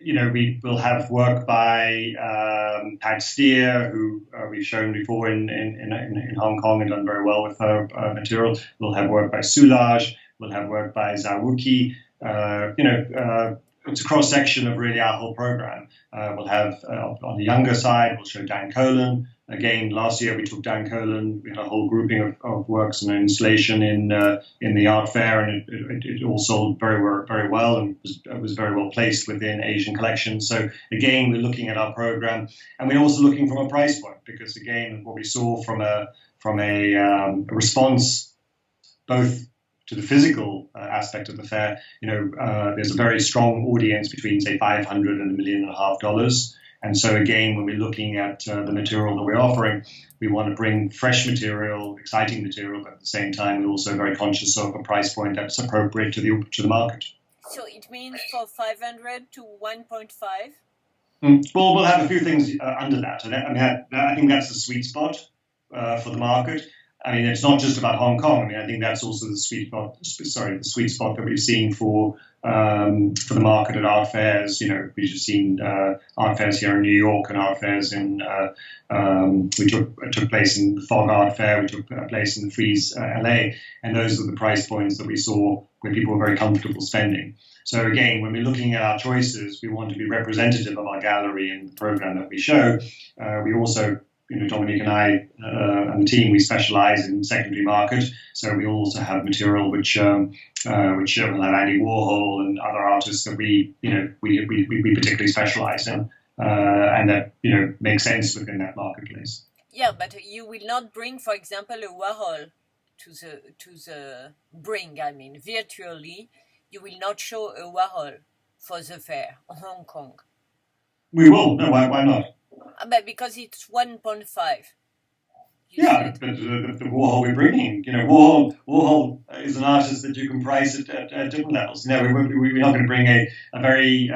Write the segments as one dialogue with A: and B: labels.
A: we will have work by Pat Steer, who we've shown before in Hong Kong and done very well with her material. We'll have work by Soulage. We'll have work by Zawuki. It's a cross section of really our whole program. We'll have on the younger side, we'll show Dan Colan. Again, last year we took Dan Colan. We had a whole grouping of works and installation in the art fair, and it all sold very well and was very well placed within Asian collections. So again, we're looking at our program, and we're also looking from a price point, because again, what we saw from a response both to the physical aspect of the fair, there's a very strong audience between, say, $500 and $1.5 million. And so again, when we're looking at the material that we're offering, we want to bring fresh material, exciting material, but at the same time, we're also very conscious of a price point that's appropriate to the market.
B: So it means for 500 to 1.5?
A: Well, we'll have a few things under that. I think that's the sweet spot for the market. I mean, it's not just about Hong Kong. I mean, I think that's also the sweet spot that we've seen for the market at art fairs. We've just seen art fairs here in New York and art fairs took place in the Fog Art Fair, which took place in the Frieze LA, and those are the price points that we saw where people were very comfortable spending. So again, when we're looking at our choices, we want to be representative of our gallery and the program that we show. We also, Dominique and I and the team, we specialize in secondary market. So we also have material which will have Andy Warhol and other artists that we particularly specialize in, and that makes sense within that marketplace.
B: Yeah, but you will not bring, for example, a Warhol to the bring. I mean, virtually, you will not show a Warhol for the fair, Hong Kong.
A: We will. No, why not?
B: But because it's 1.5.
A: Yeah, but the Warhol we're bringing, Warhol is an artist that you can price at different levels. We're not going to bring a very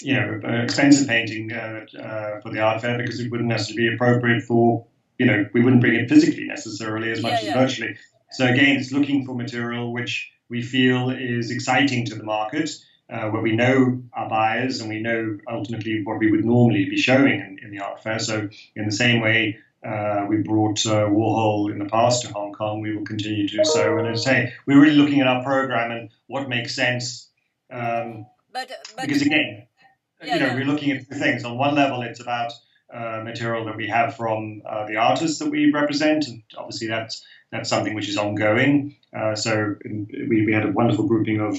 A: expensive painting for the art fair, because it wouldn't necessarily be appropriate for, we wouldn't bring it physically necessarily as much as virtually. So again, it's looking for material which we feel is exciting to the market, where we know our buyers and we know ultimately what we would normally be showing in the art fair. So in the same way we brought Warhol in the past to Hong Kong, we will continue to do so. And as I say, we're really looking at our program and what makes sense. Because again, we're looking at two things. On one level, it's about material that we have from the artists that we represent, and obviously that's something which is ongoing. So we had a wonderful grouping of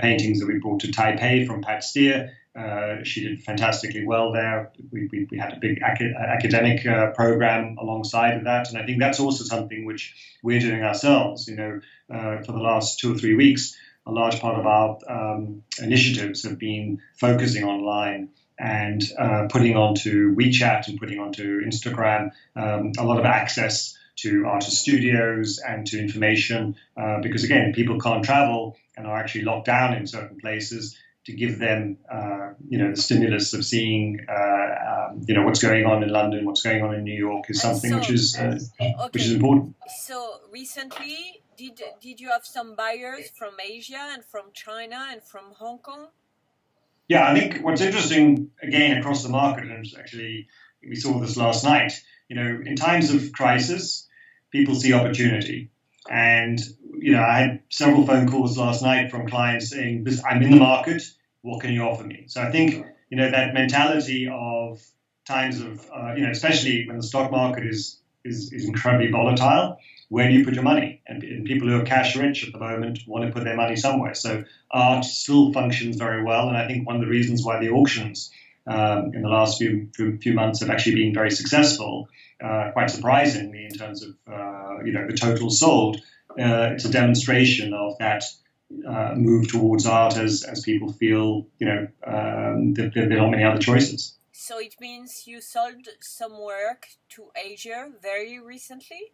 A: paintings that we brought to Taipei from Pat Steer. She did fantastically well there. We had a big academic program alongside of that, and I think that's also something which we're doing ourselves. For the last 2 or 3 weeks, a large part of our initiatives have been focusing online and putting onto WeChat and putting onto Instagram a lot of access to artist studios and to information, because again, people can't travel and are actually locked down in certain places, to give them the stimulus of seeing what's going on in London, what's going on in New York is something which is important.
B: So recently, did you have some buyers from Asia and from China and from Hong Kong?
A: Yeah, I think what's interesting, again, across the market, and actually we saw this last night, in times of crisis, people see opportunity. And, I had several phone calls last night from clients saying, I'm in the market, what can you offer me? So I think, that mentality of times of, especially when the stock market is incredibly volatile, where do you put your money? And people who are cash rich at the moment want to put their money somewhere. So art still functions very well. And I think one of the reasons why the auctions in the last few months have actually been very successful, quite surprisingly in terms of the total sold. It's a demonstration of that move towards art as people feel that there are not many other choices.
B: So it means you sold some work to Asia very recently?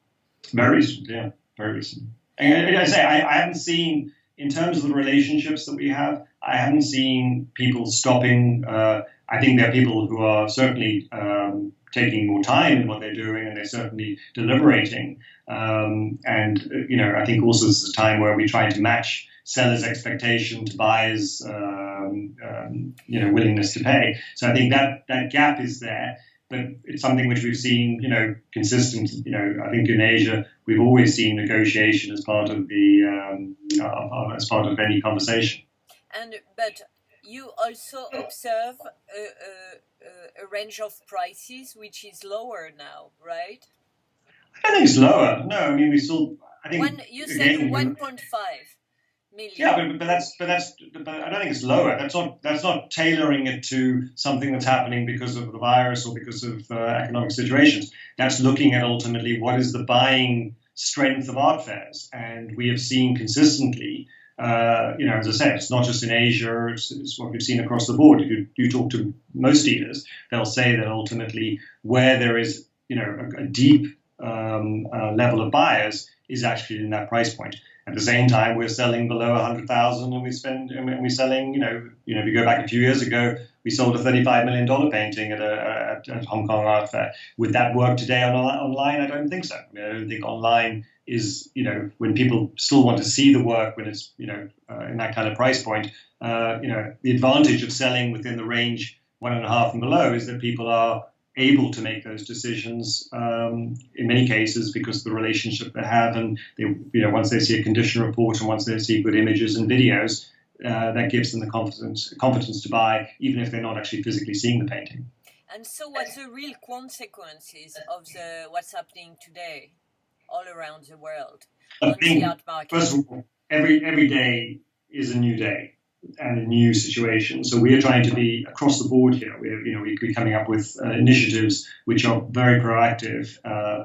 A: Very recently, yeah, very recently. And I say I haven't seen, in terms of the relationships that we have, I haven't seen people stopping. I think there are people who are certainly taking more time in what they're doing, and they're certainly deliberating. I think also this is a time where we try to match seller's expectation to buyer's willingness to pay. So I think that gap is there, but it's something which we've seen consistent. I think in Asia we've always seen negotiation as part of any conversation.
B: But you also observe a range of prices which is lower now, right?
A: I don't think it's lower. No, I mean we still. I think
B: you said 1.5 million.
A: Yeah, but I don't think it's lower. That's not tailoring it to something that's happening because of the virus or because of economic situations. That's looking at ultimately what is the buying strength of art fairs, and we have seen consistently. As I said, it's not just in Asia, it's what we've seen across the board. If you talk to most dealers, they'll say that ultimately where there is, a deep level of buyers is actually in that price point. At the same time, we're selling below 100,000, and we're selling, if you go back a few years ago, we sold a $35 million painting at Hong Kong Art Fair. Would that work today online? I don't think so. I don't think online is, when people still want to see the work when it's, in that kind of price point, the advantage of selling within the range 1.5 and below is that people are able to make those decisions in many cases because of the relationship they have, and they, once they see a condition report and once they see good images and videos, that gives them the confidence to buy, even if they're not actually physically seeing the painting.
B: And so, what's the real consequences of what's happening today, all around the world, on the art market?
A: First of all, every day is a new day and a new situation. So we are trying to be across the board here. We're coming up with initiatives which are very proactive,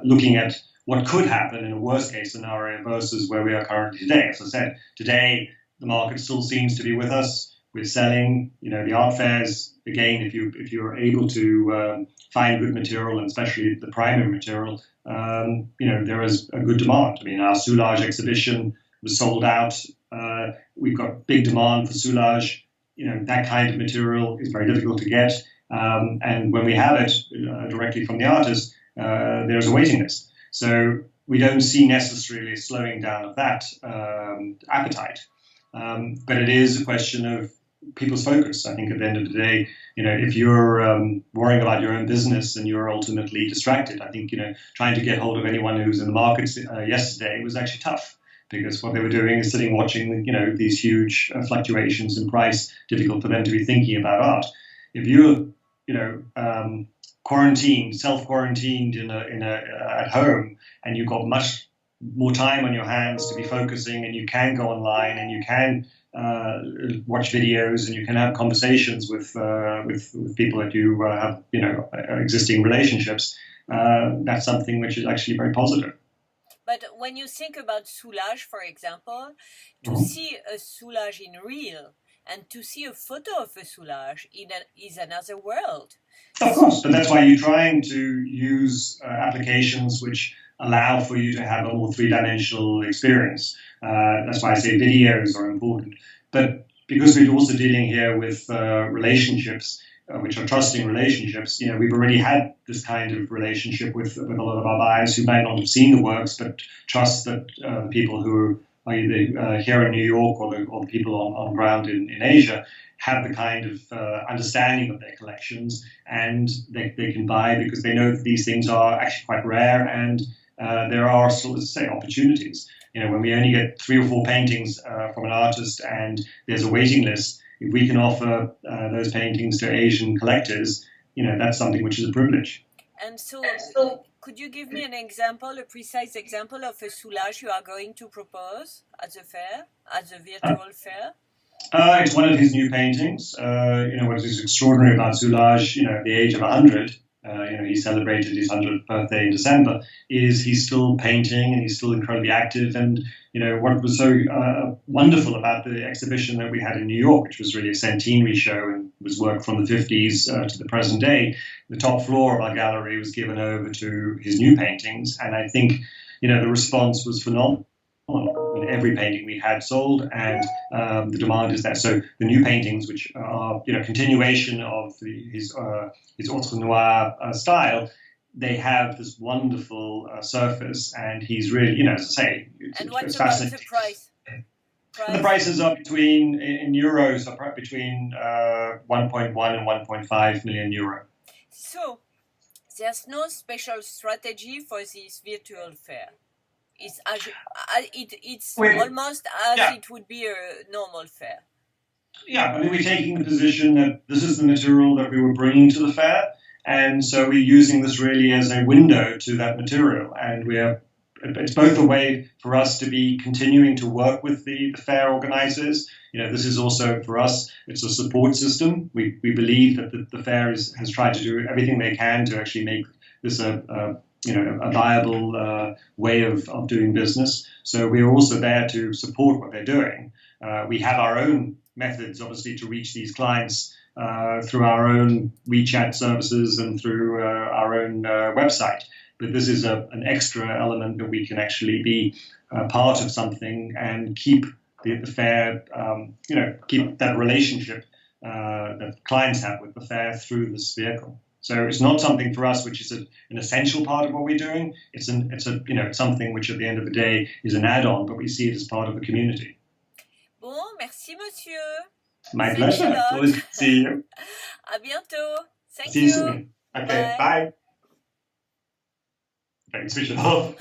A: looking at what could happen in a worst case scenario versus where we are currently today. As I said, today the market still seems to be with us. We're selling, the art fairs. Again, if you're able to find good material, and especially the primary material, there is a good demand. I mean, our Soulage exhibition was sold out. We've got big demand for Soulage. That kind of material is very difficult to get. And when we have it directly from the artist, there's a waiting list. So we don't see necessarily a slowing down of that appetite. But it is a question of people's focus. I think at the end of the day, if you're worrying about your own business and you're ultimately distracted, I think, trying to get hold of anyone who was in the markets yesterday was actually tough. Because what they were doing is sitting watching, these huge fluctuations in price, difficult for them to be thinking about art. If you're, self-quarantined at home, and you've got much more time on your hands to be focusing, and you can go online and you can watch videos and you can have conversations with people that you have, existing relationships, that's something which is actually very positive.
B: But when you think about Soulage, for example, to see a Soulage in real and to see a photo of a Soulage is another world.
A: Of course, but that's why you're trying to use applications which allow for you to have a more three-dimensional experience. That's why I say videos are important. But because we're also dealing here with relationships, which are trusting relationships, we've already had this kind of relationship with a lot of our buyers who might not have seen the works, but trust that the people who are either here in New York or the people on ground in Asia have the kind of understanding of their collections, and they can buy because they know that these things are actually quite rare, and there are still, as I say, opportunities. When we only get 3 or 4 paintings from an artist and there's a waiting list, if we can offer those paintings to Asian collectors, that's something which is a privilege.
B: And so, could you give me a precise example of a Soulage you are going to propose at the fair, at the virtual fair?
A: It's one of his new paintings. What is extraordinary about Soulage, at the age of 100, he celebrated his 100th birthday in December, is he's still painting and he's still incredibly active. And, what was so wonderful about the exhibition that we had in New York, which was really a centenary show and was work from the 50s to the present day, the top floor of our gallery was given over to his new paintings. And I think, the response was phenomenal. Every painting we had sold, and the demand is there. So the new paintings, which are continuation of his Autre Noir style, they have this wonderful surface, and he's really, as I say,
B: and what's about the price?
A: The prices are between, in euros, are between 1.1 and 1.5 million euro.
B: So, there's no special strategy for this virtual fair. It's almost as it would be a normal fair.
A: Yeah, I mean, we're taking the position that this is the material that we were bringing to the fair, and so we're using this really as a window to that material, and it's both a way for us to be continuing to work with the fair organizers. This is also for us, it's a support system. We believe that the fair has tried to do everything they can to actually make this a viable way of doing business. So we're also there to support what they're doing. We have our own methods, obviously, to reach these clients through our own WeChat services and through our own website. But this is an extra element that we can actually be part of something and keep the fair, keep that relationship that clients have with the fair through this vehicle. So it's not something for us which is an essential part of what we're doing. It's something which at the end of the day is an add-on, but we see it as part of the community.
B: Bon, merci monsieur.
A: My pleasure. Always see you.
B: À bientôt. Thank
A: See you soon. Okay, bye. Thanks, switch it off.